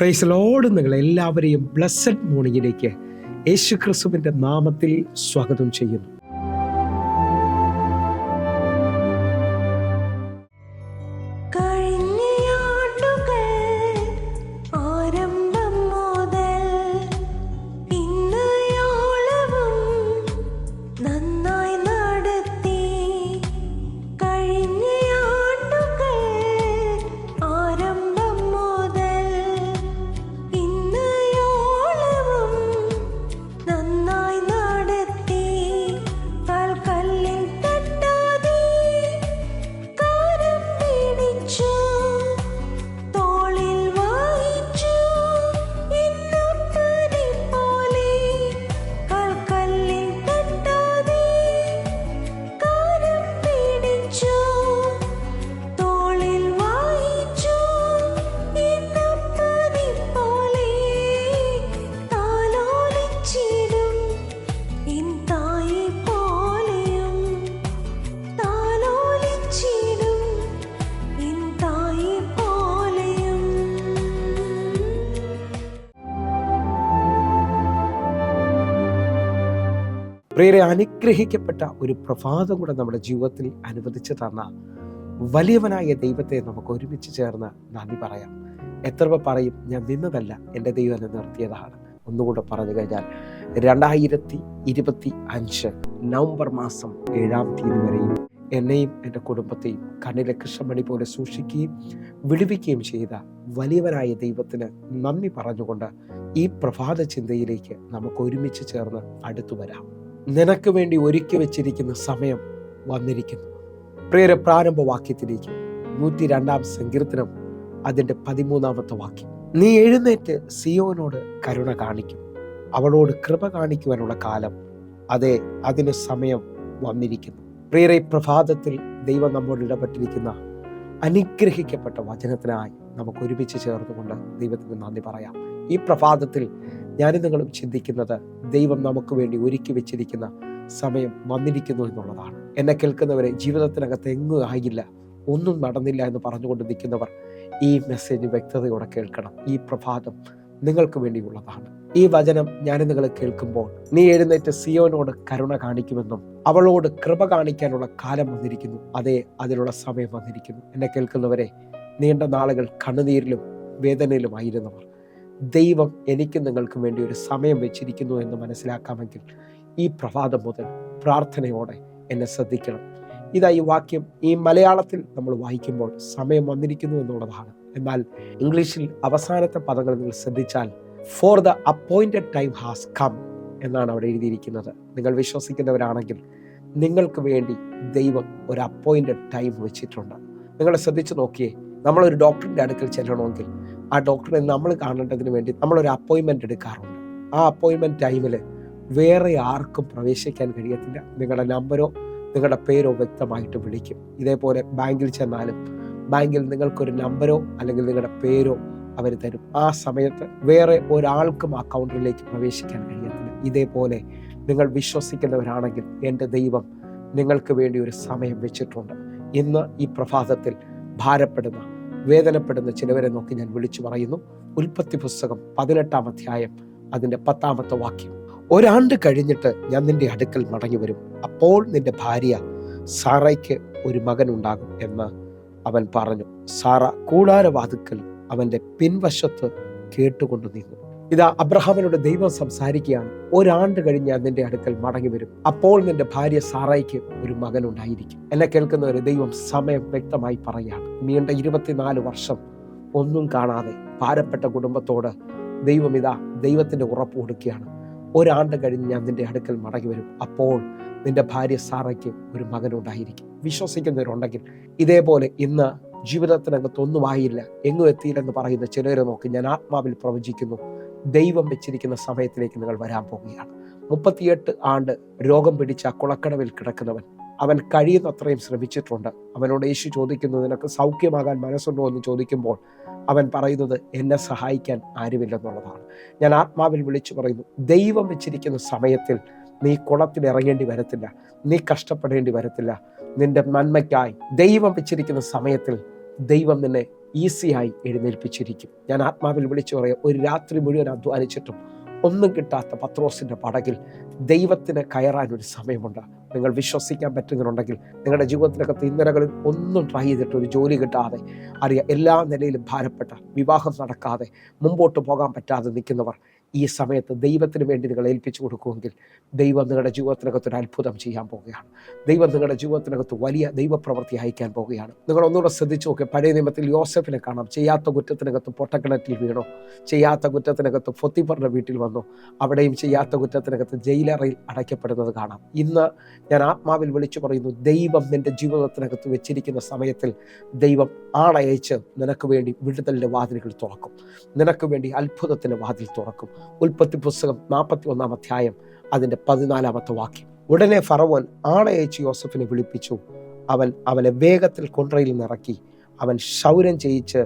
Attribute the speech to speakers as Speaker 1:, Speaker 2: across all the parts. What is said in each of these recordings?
Speaker 1: Praise Lord. നിങ്ങൾ എല്ലാവരെയും blessed മോർണിംഗിലേക്ക് യേശു ക്രിസ്തുവിൻ്റെ നാമത്തിൽ സ്വാഗതം ചെയ്യുന്നു. പ്രിയരെ, അനുഗ്രഹിക്കപ്പെട്ട ഒരു പ്രഭാതം കൂടെ നമ്മുടെ ജീവിതത്തിൽ അനുവദിച്ചു തന്ന വലിയവനായ ദൈവത്തെ നമുക്ക് ഒരുമിച്ച് ചേർന്ന് നന്ദി പറയാം. എത്ര പേർ പറയും, ഞാൻ നിന്നതല്ല, എൻ്റെ ദൈവം എന്നെ നിർത്തിയതാണ്. ഒന്നുകൂടെ പറഞ്ഞു കഴിഞ്ഞാൽ 2025 നവംബർ മാസം 7-ാം തീയതി വരെയും എന്നെയും എൻ്റെ കുടുംബത്തെയും കണ്ണിലെ കൃഷ്ണമണി പോലെ സൂക്ഷിക്കുകയും വിടുവിക്കുകയും ചെയ്ത വലിയവനായ ദൈവത്തിന് നന്ദി പറഞ്ഞുകൊണ്ട് ഈ പ്രഭാത ചിന്തയിലേക്ക് നമുക്ക് ഒരുമിച്ച് ചേർന്ന് അടുത്തു വരാം. നിനക്ക് വേണ്ടി ഒരുക്കി വെച്ചിരിക്കുന്ന സമയം വന്നിരിക്കുന്നു. പ്രിയരെ, പ്രാരംഭ വാക്യത്തിലേക്ക് 102-ാം സങ്കീർത്തനം അതിൻ്റെ 13-ാമത്തെ വാക്യം. നീ എഴുന്നേറ്റ് സിയോനോട് കരുണ കാണിക്കും, അവളോട് കൃപ കാണിക്കുവാനുള്ള കാലം, അതെ, അതിന് സമയം വന്നിരിക്കുന്നു. പ്രിയരെ, പ്രഭാതത്തിൽ ദൈവം നമ്മോട് ഇടപെട്ടിരിക്കുന്ന അനുഗ്രഹിക്കപ്പെട്ട വചനത്തിനായി നമുക്ക് ഒരുമിച്ച് ചേർന്നുകൊണ്ട് ദൈവത്തിന് നന്ദി പറയാം. ഈ പ്രഭാതത്തിൽ ഞാനും നിങ്ങളും ചിന്തിക്കുന്നത് ദൈവം നമുക്ക് വേണ്ടി ഒരുക്കി വെച്ചിരിക്കുന്ന സമയം വന്നിരിക്കുന്നു എന്നുള്ളതാണ്. എന്നെ കേൾക്കുന്നവരെ, ജീവിതത്തിനകത്ത് എങ്ങും ആയില്ല, ഒന്നും നടന്നില്ല എന്ന് പറഞ്ഞുകൊണ്ട് നിൽക്കുന്നവർ ഈ മെസ്സേജ് വ്യക്തതയോടെ കേൾക്കണം. ഈ പ്രഭാതം നിങ്ങൾക്ക് വേണ്ടിയുള്ളതാണ്. ഈ വചനം ഞാനും നിങ്ങൾ കേൾക്കുമ്പോൾ, നീ എഴുന്നേറ്റ് സിയോനോട് കരുണ കാണിക്കുമെന്നും അവളോട് കൃപ കാണിക്കാനുള്ള കാലം വന്നിരിക്കുന്നു, അതേ, അതിനുള്ള സമയം വന്നിരിക്കുന്നു. എന്നെ കേൾക്കുന്നവരെ, നീണ്ട നാളുകൾ കണ്ണുനീരിലും വേദനയിലുമായിരുന്നവർ, ദൈവം എനിക്കും നിങ്ങൾക്കും വേണ്ടി ഒരു സമയം വെച്ചിരിക്കുന്നു എന്ന് മനസ്സിലാക്കാമെങ്കിൽ ഈ പ്രഭാതം മുതൽ പ്രാർത്ഥനയോടെ എന്നെ ശ്രദ്ധിക്കണം. ഇതാ ഈ വാക്യം ഈ മലയാളത്തിൽ നമ്മൾ വായിക്കുമ്പോൾ സമയം വന്നിരിക്കുന്നു എന്നുള്ളതാണ്. എന്നാൽ ഇംഗ്ലീഷിൽ അവസാനത്തെ പദങ്ങൾ നിങ്ങൾ ശ്രദ്ധിച്ചാൽ for the appointed time has come എന്നാണ് അവിടെ എഴുതിയിരിക്കുന്നത്. നിങ്ങൾ വിശ്വസിക്കുന്നവരാണെങ്കിൽ നിങ്ങൾക്ക് വേണ്ടി ദൈവം ഒരു അപ്പോയിന്റഡ് ടൈം വെച്ചിട്ടുണ്ട്. നിങ്ങൾ ശ്രദ്ധിച്ചു നോക്കിയേ, നമ്മളൊരു ഡോക്ടറിൻ്റെ അടുക്കൽ ചെല്ലണമെങ്കിൽ ആ ഡോക്ടറെ നമ്മൾ കാണേണ്ടതിന് വേണ്ടി നമ്മളൊരു അപ്പോയിൻമെൻ്റ് എടുക്കാറുണ്ട്. ആ അപ്പോയിൻമെൻറ്റ് ടൈമിൽ വേറെ ആർക്കും പ്രവേശിക്കാൻ കഴിയത്തില്ല. നിങ്ങളുടെ നമ്പരോ നിങ്ങളുടെ പേരോ വ്യക്തമായിട്ട് വിളിക്കും. ഇതേപോലെ ബാങ്കിൽ ചെന്നാലും ബാങ്കിൽ നിങ്ങൾക്കൊരു നമ്പരോ അല്ലെങ്കിൽ നിങ്ങളുടെ പേരോ അവർ തരും. ആ സമയത്ത് വേറെ ഒരാൾക്കും ആ കൗണ്ടറിലേക്ക് പ്രവേശിക്കാൻ കഴിയത്തില്ല. ഇതേപോലെ നിങ്ങൾ വിശ്വസിക്കുന്നവരാണെങ്കിൽ എൻ്റെ ദൈവം നിങ്ങൾക്ക് വേണ്ടി ഒരു സമയം വെച്ചിട്ടുണ്ട്. ഇന്ന് ഈ പ്രഭാതത്തിൽ ഭാരപ്പെടുന്ന വേദനപ്പെടുന്ന ചിലവരെ നോക്കി ഞാൻ വിളിച്ചു പറയുന്നു. ഉൽപ്പത്തി പുസ്തകം 18-ാം അധ്യായം അതിൻ്റെ 10-ാമത്തെ വാക്യം. ഒരാണ്ട് കഴിഞ്ഞിട്ട് ഞാൻ നിന്റെ അടുക്കൽ മടങ്ങി വരും, അപ്പോൾ നിന്റെ ഭാര്യ സാറയ്ക്ക് ഒരു മകൻ ഉണ്ടാകും എന്ന് അവൻ പറഞ്ഞു. സാറ കൂടാരവാതുക്കൽ അവന്റെ പിൻവശത്ത് കേട്ടുകൊണ്ട് നിന്നു. ഇതാ അബ്രഹാമിനോട് ദൈവം സംസാരിക്കുകയാണ്. ഒരാണ്ട് കഴിഞ്ഞ് ഞാൻ നിന്റെ അടുക്കൽ മടങ്ങി വരും, അപ്പോൾ നിന്റെ ഭാര്യ സാറായിക്ക് ഒരു മകൻ ഉണ്ടായിരിക്കും. എന്നെ കേൾക്കുന്നവര്, ദൈവം സമയം വ്യക്തമായി പറയുകയാണ്. നീണ്ട 24 വർഷം ഒന്നും കാണാതെ ഭാരപ്പെട്ട കുടുംബത്തോട് ദൈവം ഇതാ ദൈവത്തിന്റെ ഉറപ്പ് കൊടുക്കുകയാണ്. ഒരാണ്ട് കഴിഞ്ഞ് ഞാൻ നിന്റെ അടുക്കൽ മടങ്ങി വരും, അപ്പോൾ നിന്റെ ഭാര്യ സാറയ്ക്ക് ഒരു മകൻ ഉണ്ടായിരിക്കും. വിശ്വസിക്കുന്നവരുണ്ടെങ്കിൽ ഇതേപോലെ ഇന്ന് ജീവിതത്തിനകത്തൊന്നും ആയില്ല, എങ്ങും എത്തിയില്ലെന്ന് പറയുന്ന ചിലരെ നോക്കി ഞാൻ ആത്മാവിൽ പ്രവചിക്കുന്നു. ദൈവം വെച്ചിരിക്കുന്ന സമയത്തിലേക്ക് നിങ്ങൾ വരാൻ പോവുകയാണ്. 38 ആണ്ട് രോഗം പിടിച്ച കുളക്കടവിൽ കിടക്കുന്നവൻ, അവൻ കഴിയുന്നത്രയും ശ്രമിച്ചിട്ടുണ്ട്. അവനോട് യേശു ചോദിക്കുന്നു, നിനക്ക് സൗഖ്യമാകാൻ മനസ്സുണ്ടോ എന്ന് ചോദിക്കുമ്പോൾ അവൻ പറയുന്നത്, എന്നെ സഹായിക്കാൻ ആരുമില്ലെന്നുള്ളതാണ്. ഞാൻ ആത്മാവിൽ വിളിച്ചു പറയുന്നു, ദൈവം വെച്ചിരിക്കുന്ന സമയത്തിൽ നീ കുളത്തിൽ ഇറങ്ങേണ്ടി വരത്തില്ല, നീ കഷ്ടപ്പെടേണ്ടി വരത്തില്ല. നിന്റെ നന്മയ്ക്കായി ദൈവം വെച്ചിരിക്കുന്ന സമയത്തിൽ ദൈവം നിന്നെ ഈസിയായി എഴുന്നേൽപ്പിച്ചിരിക്കും. ഞാൻ ആത്മാവിൽ വിളിച്ചു പറയാം, ഒരു രാത്രി മുഴുവൻ അധ്വാനിച്ചിട്ടും ഒന്നും കിട്ടാത്ത പത്രോസിൻ്റെ പടകിൽ ദൈവത്തിന് കയറാനൊരു സമയമുണ്ട്. നിങ്ങൾ വിശ്വസിക്കാൻ പറ്റുന്നുണ്ടെങ്കിൽ നിങ്ങളുടെ ജീവിതത്തിനകത്ത് ഇന്നലകളിൽ ഒന്നും ട്രൈ ചെയ്തിട്ട് ഒരു ജോലി കിട്ടാതെ, എല്ലാ നിലയിലും ഭാരപ്പെട്ട, വിവാഹം നടക്കാതെ, മുമ്പോട്ട് പോകാൻ പറ്റാതെ നിൽക്കുന്നവർ ഈ സമയത്ത് ദൈവത്തിന് വേണ്ടി നിങ്ങൾ ഏൽപ്പിച്ചു കൊടുക്കുമെങ്കിൽ ദൈവം നിങ്ങളുടെ ജീവിതത്തിനകത്ത് ഒരു അത്ഭുതം ചെയ്യാൻ പോവുകയാണ്. ദൈവം നിങ്ങളുടെ ജീവിതത്തിനകത്ത് വലിയ ദൈവപ്രവൃത്തി അയക്കാൻ പോവുകയാണ്. നിങ്ങൾ ഒന്നുകൂടെ ശ്രദ്ധിച്ചു നോക്കുക. പഴയ നിയമത്തിൽ യോസെഫിനെ കാണാം. ചെയ്യാത്ത കുറ്റത്തിനകത്ത് പൊട്ടക്കിണറ്റിൽ വീണു, ചെയ്യാത്ത കുറ്റത്തിനകത്ത് പൊത്തിഫറിന്റെ വീട്ടിൽ വന്നു, അവിടെയും ചെയ്യാത്ത കുറ്റത്തിനകത്ത് ജയിലറയിൽ അടയ്ക്കപ്പെടുന്നത് കാണാം. ഇന്ന് ഞാൻ ആത്മാവിൽ വിളിച്ചു പറയുന്നു, ദൈവം നിന്റെ ജീവിതത്തിനകത്ത് വെച്ചിരിക്കുന്ന സമയത്തിൽ ദൈവം ആളയച്ച് നിനക്ക് വേണ്ടി വിടുതലിൻ്റെ വാതിലുകൾ തുറക്കും, നിനക്ക് വേണ്ടി അത്ഭുതത്തിൻ്റെ വാതിൽ തുറക്കും. ഉൽപ്പത്തി പുസ്തകം 41 അധ്യായം അതിൻ്റെ 14 വാക്യം. ഉടനെ ഫറവോൻ ആളയച്ച് യോസഫിനെ വിളിപ്പിച്ചു. അവനെ വേഗത്തിൽ കൊണ്ടറയിൽ നിറക്കി. അവൻ ക്ഷൗരം ചെയ്യിച്ച്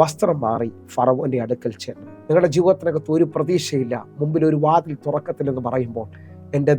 Speaker 1: വസ്ത്രം മാറി ഫറവോന്റെ അടുക്കൽ ചെന്നു. നിങ്ങളുടെ ജീവിതത്തിനകത്ത് ഒരു പ്രതീക്ഷയില്ല, മുമ്പിൽ ഒരു വാതിൽ തുറക്കത്തില്ലെന്ന് പറയുമ്പോൾ എൻ്റെ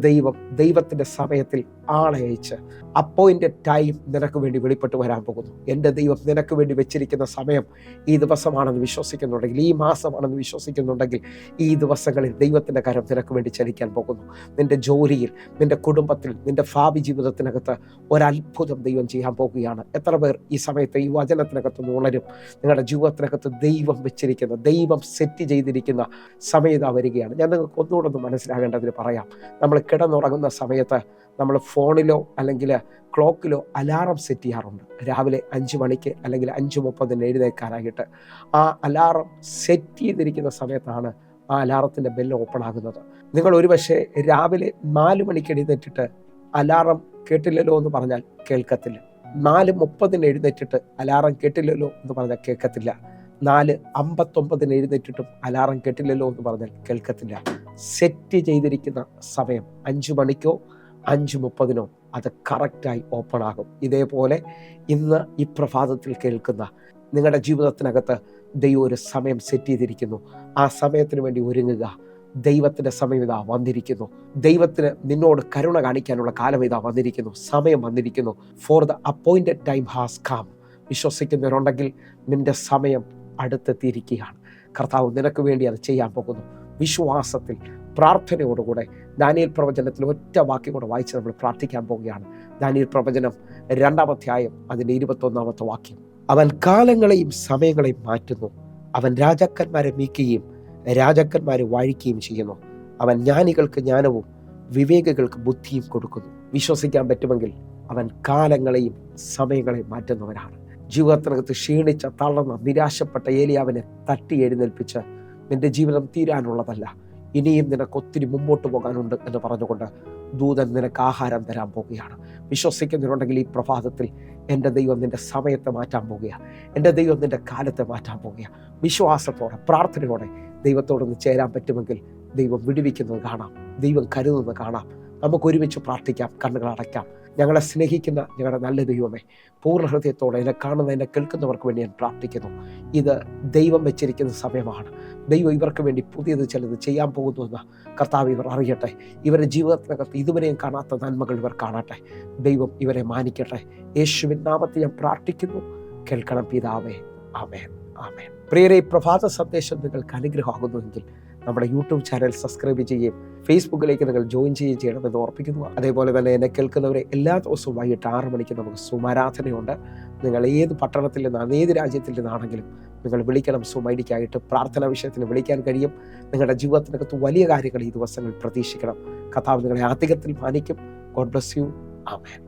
Speaker 1: ദൈവത്തിൻ്റെ സമയത്തിൽ ആളയച്ച് അപ്പോയിൻറ്റഡ് ടൈം നിനക്ക് വേണ്ടി വെളിപ്പെട്ട് വരാൻ പോകുന്നു. എൻ്റെ ദൈവം നിനക്ക് വേണ്ടി വെച്ചിരിക്കുന്ന സമയം ഈ ദിവസമാണെന്ന് വിശ്വസിക്കുന്നുണ്ടെങ്കിൽ, ഈ മാസമാണെന്ന് വിശ്വസിക്കുന്നുണ്ടെങ്കിൽ, ഈ ദിവസങ്ങളിൽ ദൈവത്തിൻ്റെ കരം നിനക്ക് വേണ്ടി ചലിക്കാൻ പോകുന്നു. നിൻ്റെ ജോലിയിൽ, നിൻ്റെ കുടുംബത്തിൽ, നിൻ്റെ ഭാവി ജീവിതത്തിനകത്ത് ഒരത്ഭുതം ദൈവം ചെയ്യാൻ പോകുകയാണ്. എത്ര പേർ ഈ സമയത്ത് ഈ വചനത്തിനകത്ത് ഉണരും? നിങ്ങളുടെ ജീവിതത്തിനകത്ത് ദൈവം വെച്ചിരിക്കുന്ന, ദൈവം സെറ്റ് ചെയ്തിരിക്കുന്ന സമയത്ത് വരികയാണ്. ഞാൻ നിങ്ങൾക്ക് ഒന്നുകൂടെ ഒന്ന് മനസ്സിലാകേണ്ടതിന് പറയാം. നമ്മൾ കിടന്നുറങ്ങുന്ന സമയത്ത് നമ്മൾ ഫോണിലോ അല്ലെങ്കിൽ ക്ലോക്കിലോ അലാറം സെറ്റ് ചെയ്യാറുണ്ട്. രാവിലെ 5 മണിക്ക് അല്ലെങ്കിൽ 5:30 എഴുന്നേൽക്കാനായിട്ട് ആ അലാറം സെറ്റ് ചെയ്തിരിക്കുന്ന സമയത്താണ് ആ അലാറത്തിൻ്റെ ബെല്ല് ഓപ്പൺ ആകുന്നത്. നിങ്ങൾ ഒരുപക്ഷെ രാവിലെ 4 മണിക്ക് എഴുന്നേറ്റിട്ട് അലാറം കേട്ടില്ലല്ലോ എന്ന് പറഞ്ഞാൽ കേൾക്കത്തില്ല. 4:30 എഴുന്നേറ്റിട്ട് അലാറം കേട്ടില്ലല്ലോ എന്ന് പറഞ്ഞാൽ കേൾക്കത്തില്ല. 4:59 എഴുന്നേറ്റിട്ടും അലാറം കേട്ടില്ലല്ലോ എന്ന് പറഞ്ഞാൽ കേൾക്കത്തില്ല. സെറ്റ് ചെയ്തിരിക്കുന്ന സമയം 5 മണിക്കോ 5:30 അത് കറക്റ്റായി ഓപ്പൺ ആകും. ഇതേപോലെ ഇന്ന് ഈ പ്രഭാതത്തിൽ കേൾക്കുന്ന നിങ്ങളുടെ ജീവിതത്തിനകത്ത് ദൈവം ഒരു സമയം സെറ്റ് ചെയ്തിരിക്കുന്നു. ആ സമയത്തിന് വേണ്ടി ഒരുങ്ങുക. ദൈവത്തിൻ്റെ സമയം ഇതാ വന്നിരിക്കുന്നു. ദൈവത്തിന് നിന്നോട് കരുണ കാണിക്കാനുള്ള കാലം ഇതാ വന്നിരിക്കുന്നു. സമയം വന്നിരിക്കുന്നു. For the appointed time has come. വിശ്വസിക്കുന്നവരുണ്ടെങ്കിൽ നിന്റെ സമയം അടുത്തെത്തിയിരിക്കുകയാണ്. കർത്താവ് നിനക്ക് വേണ്ടി അത് ചെയ്യാൻ പോകുന്നു. വിശ്വാസത്തിൽ പ്രാർത്ഥനയോടുകൂടെ ദാനിയേൽ പ്രവചനത്തിൽ ഒറ്റ വാക്യം കൂടെ വായിച്ച് നമ്മൾ പ്രാർത്ഥിക്കാൻ പോവുകയാണ്. ദാനിയേൽ പ്രവചനം 2-ാം അധ്യായം അതിൻ്റെ 21-ാമത്തെ വാക്യം. അവൻ കാലങ്ങളെയും സമയങ്ങളെയും മാറ്റുന്നു. അവൻ രാജാക്കന്മാരെ നീക്കുകയും രാജാക്കന്മാരെ വാഴിക്കുകയും ചെയ്യുന്നു. അവൻ ജ്ഞാനികൾക്ക് ജ്ഞാനവും വിവേകികൾക്ക് ബുദ്ധിയും കൊടുക്കുന്നു. വിശ്വസിക്കാൻ പറ്റുമെങ്കിൽ അവൻ കാലങ്ങളെയും സമയങ്ങളെയും മാറ്റുന്നവനാണ്. ജീവിതത്തിനകത്ത് ക്ഷീണിച്ച, തളർന്ന, നിരാശപ്പെട്ട ഏലിയാവിനെ തട്ടി എഴുന്നേൽപ്പിച്ച് നിന്റെ ജീവിതം തീരാനുള്ളതല്ല, ഇനിയും നിനക്ക് ഒത്തിരി മുമ്പോട്ട് പോകാനുണ്ട് എന്ന് പറഞ്ഞുകൊണ്ട് ദൂതൻ നിനക്ക് ആഹാരം തരാൻ പോവുകയാണ്. വിശ്വസിക്കുന്നുണ്ടെങ്കിൽ ഈ പ്രഭാതത്തിൽ എൻ്റെ ദൈവം നിൻ്റെ സമയത്തെ മാറ്റാൻ പോവുകയാണ്. എൻ്റെ ദൈവം നിൻ്റെ കാലത്തെ മാറ്റാൻ പോവുകയാണ്. വിശ്വാസത്തോടെ, പ്രാർത്ഥനയോടെ ദൈവത്തോടൊന്ന് ചേരാൻ പറ്റുമെങ്കിൽ ദൈവം വിടുവിക്കുന്നത് കാണാം, ദൈവം കരുതുന്നത് കാണാം. നമുക്ക് ഒരുമിച്ച് പ്രാർത്ഥിക്കാം, കണ്ണുകൾ അടയ്ക്കാം. ഞങ്ങളെ സ്നേഹിക്കുന്ന ഞങ്ങളുടെ നല്ല ദൈവമേ, പൂർണ്ണ ഹൃദയത്തോടെ എന്നെ കാണുന്ന, എന്നെ കേൾക്കുന്നവർക്ക് വേണ്ടി ഞാൻ പ്രാർത്ഥിക്കുന്നു. ഇത് ദൈവം വെച്ചിരിക്കുന്ന സമയമാണ്. ദൈവം ഇവർക്ക് വേണ്ടി പുതിയത് ചിലത് ചെയ്യാൻ പോകുന്നുവെന്ന് കർത്താവ് ഇവർ അറിയട്ടെ. ഇവരുടെ ജീവിതത്തിനകത്ത് ഇതുവരെയും കാണാത്ത നന്മകൾ ഇവർ കാണട്ടെ. ദൈവം ഇവരെ മാനിക്കട്ടെ. യേശുവിൻ നാമത്തിൽ ഞാൻ പ്രാർത്ഥിക്കുന്നു. കേൾക്കണം പിതാവേ. ആമേൻ, ആമേൻ. പ്രിയരെ, പ്രഭാത സന്ദേശം നിങ്ങൾക്ക് അനുഗ്രഹമാകുന്നുവെങ്കിൽ നമ്മുടെ യൂട്യൂബ് ചാനൽ സബ്സ്ക്രൈബ് ചെയ്യുകയും ഫേസ്ബുക്കിലേക്ക് നിങ്ങൾ ജോയിൻ ചെയ്യുകയും ചെയ്യണമെന്ന് ഓർപ്പിക്കുന്നു. അതേപോലെ തന്നെ എന്നെ കേൾക്കുന്നവരെ എല്ലാ ദിവസവും വൈകിട്ട് 6 മണിക്ക് നമുക്ക് സുമാരാധനയുണ്ട്. നിങ്ങൾ ഏത് പട്ടണത്തിൽ നിന്നാണ്, ഏത് രാജ്യത്തിൽ നിന്നാണെങ്കിലും നിങ്ങൾ വിളിക്കണം. സുമൈഡിക്കായിട്ട് പ്രാർത്ഥനാ വിഷയത്തിന് വിളിക്കാൻ കഴിയും. നിങ്ങളുടെ ജീവിതത്തിനകത്ത് വലിയ കാര്യങ്ങൾ ഈ ദിവസങ്ങൾ പ്രതീക്ഷിക്കണം. കർത്താവ് നിങ്ങളെ അധികത്തിൽ മാനിക്കും. God bless you. ആമേൻ.